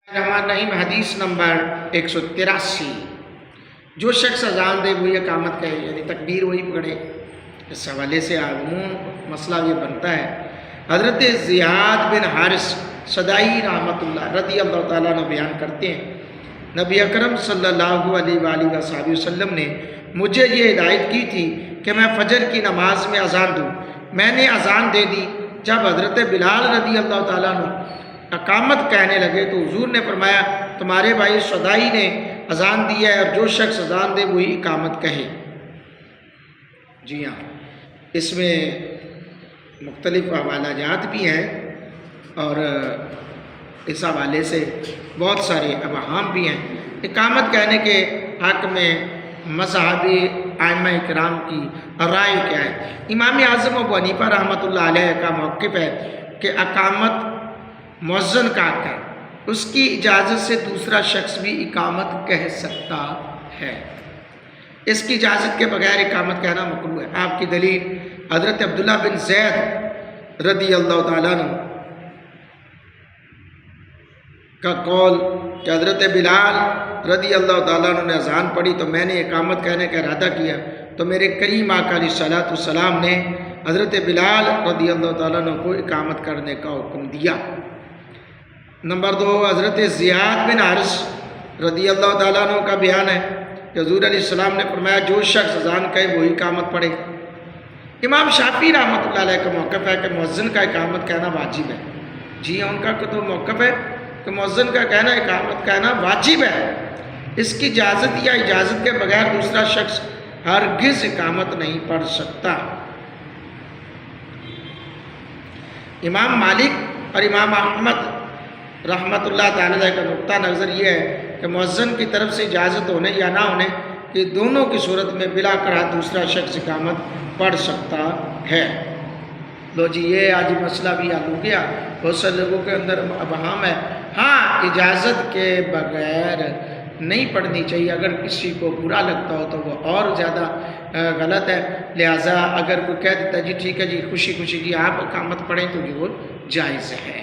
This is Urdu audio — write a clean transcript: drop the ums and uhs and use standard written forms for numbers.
الرحمن الرحیم حدیث نمبر 183 جو شخص اذان دے وہی اقامت کہے یعنی تکبیر وہی پکڑے۔ اس حوالے سے عموم مسئلہ یہ بنتا ہے، حضرت زیاد بن حارث صدائی رحمۃ اللہ رضی اللہ تعالیٰ عنہ بیان کرتے ہیں، نبی اکرم صلی اللہ علیہ وآلہ وسلم نے مجھے یہ ہدایت کی تھی کہ میں فجر کی نماز میں اذان دوں۔ میں نے اذان دے دی۔ جب حضرت بلال رضی اللہ تعالیٰ عنہ اقامت کہنے لگے تو حضور نے فرمایا تمہارے بھائی صدائی نے اذان دی ہے، اور جو شخص اذان دے وہی اقامت کہے۔ جی ہاں، اس میں مختلف حوالہ جات بھی ہیں اور اس حوالے سے بہت سارے ابہام بھی ہیں۔ اقامت کہنے کے حق میں مذہبی ائمہ کرام کی رائے کیا ہے؟ امام اعظم ابو حنیفہ رحمۃ اللہ علیہ کا موقف ہے کہ اقامت مؤذن کا حق ہے، اس کی اجازت سے دوسرا شخص بھی اقامت کہہ سکتا ہے، اس کی اجازت کے بغیر اقامت کہنا مکروہ ہے۔ آپ کی دلیل حضرت عبداللہ بن زید رضی اللہ تعالیٰ عنہ کا قول کہ حضرت بلال رضی اللہ تعالیٰ عنہ نے اذان پڑھی تو میں نے اقامت کہنے کا ارادہ کیا، تو میرے کریم آقا علیہ الصلوۃ والسلام نے حضرت بلال رضی اللہ تعالیٰ عنہ کو اقامت کرنے کا حکم دیا۔ نمبر 2، حضرت زیاد بن حارث رضی اللہ تعالیٰ عنہ کا بیان ہے کہ حضور علیہ السلام نے فرمایا جو شخص اذان کہے وہی اقامت پڑھے۔ امام شافعی رحمۃ اللہ علیہ کا موقف ہے کہ مؤذن کا اقامت کہنا واجب ہے۔ جی ہاں، ان کا تو موقف ہے کہ مؤذن کا کہنا اقامت کہنا واجب ہے، اس کی اجازت یا اجازت کے بغیر دوسرا شخص ہرگز اقامت نہیں پڑھ سکتا۔ امام مالک اور امام احمد رحمۃ اللہ تعالیٰ کا نقطہ نظر یہ ہے کہ مؤذن کی طرف سے اجازت ہونے یا نہ ہونے کہ دونوں کی صورت میں بلا کراہت دوسرا شخص اقامت پڑھ سکتا ہے۔ لو جی، یہ آج مسئلہ بھی حل ہو گیا۔ بہت سے لوگوں کے اندر ابہام ہے، ہاں اجازت کے بغیر نہیں پڑھنی چاہیے، اگر کسی کو برا لگتا ہو تو وہ اور زیادہ غلط ہے، لہٰذا اگر کوئی کہہ دیتا جی ٹھیک ہے جی خوشی خوشی جی آپ اقامت پڑھیں تو جو وہ جائز ہے۔